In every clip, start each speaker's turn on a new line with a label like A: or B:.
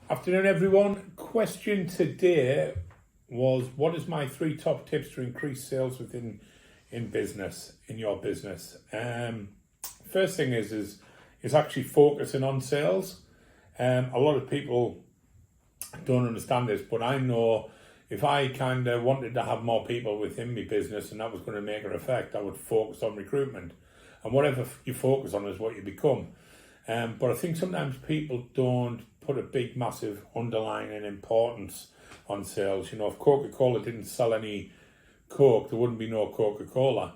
A: Afternoon, everyone. Question today was, what is my 3 top tips to increase sales in your business? First thing is actually focusing on sales. A lot of people don't understand this, but I know if I kind of wanted to have more people within my business and that was going to make an effect, I would focus on recruitment. And whatever you focus on is what you become. But I think sometimes people don't put a big, massive underlying importance on sales. You know, if Coca-Cola didn't sell any Coke, there wouldn't be no Coca-Cola.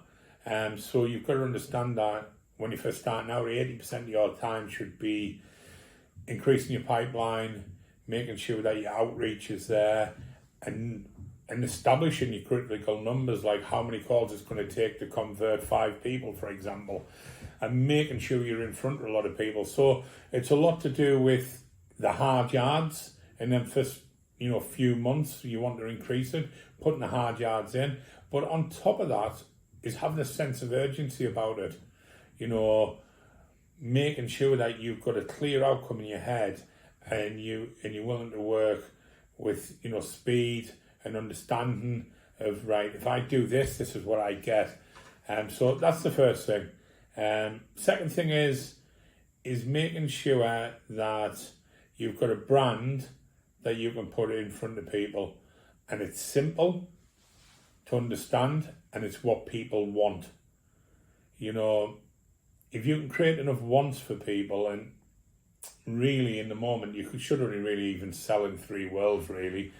A: So you've got to understand that when you're first starting out, 80% of your time should be increasing your pipeline, making sure that your outreach is there, and establishing your critical numbers, like how many calls it's going to take to convert 5 people, for example, and making sure you're in front of a lot of people. So it's a lot to do with the hard yards, and then first, few months you want to increase it, putting the hard yards in. But on top of that is having a sense of urgency about it. Making sure that you've got a clear outcome in your head, and you're willing to work with speed and understanding of, right, if I do this is what I get. So that's the first thing. Second thing is making sure that you've got a brand that you can put in front of people, and it's simple to understand, and it's what people want. If you can create enough wants for people, and really in the moment you should only really even sell in 3 worlds really.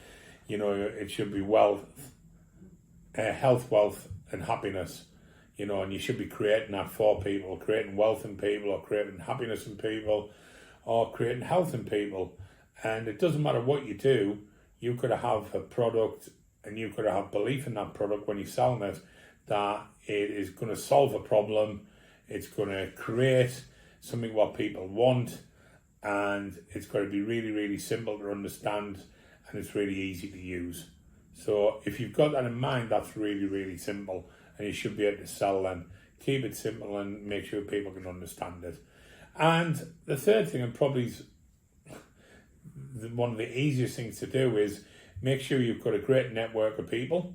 A: It should be wealth, health, wealth and happiness. And you should be creating that for people, creating wealth in people, or creating happiness in people, or creating health in people. And it doesn't matter what you do, you've got to have a product, and you've got to have belief in that product when you're selling it, that it is going to solve a problem, it's going to create something what people want, and it's got to be really, really simple to understand, and it's really easy to use. So if you've got that in mind, that's really, really simple, and you should be able to sell them. Keep it simple and make sure people can understand it. And the third thing, and probably one of the easiest things to do, is make sure you've got a great network of people.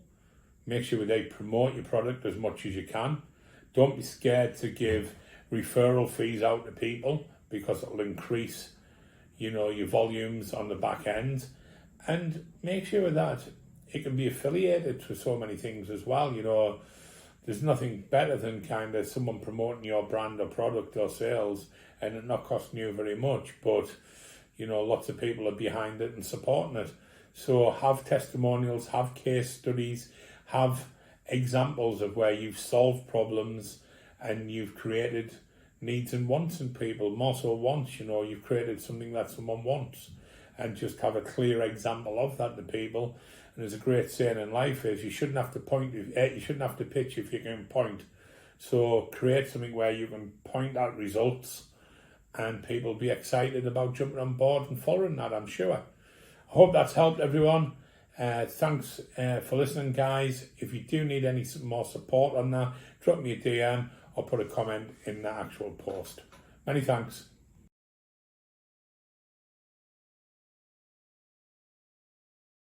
A: Make sure they promote your product as much as you can. Don't be scared to give referral fees out to people, because it'll increase, your volumes on the back end. And make sure that it can be affiliated to so many things as well. There's nothing better than kind of someone promoting your brand or product or sales and it not costing you very much, but lots of people are behind it and supporting it. So have testimonials, have case studies, have examples of where you've solved problems and you've created needs and wants in people, more so wants. You've created something that someone wants, and just have a clear example of that to people. And there's a great saying in life is you shouldn't have to pitch if you can point. So create something where you can point at results, and people be excited about jumping on board and following that, I'm sure. I hope that's helped everyone. Thanks for listening, guys. If you do need any more support on that, drop me a DM or put a comment in the actual post. Many thanks.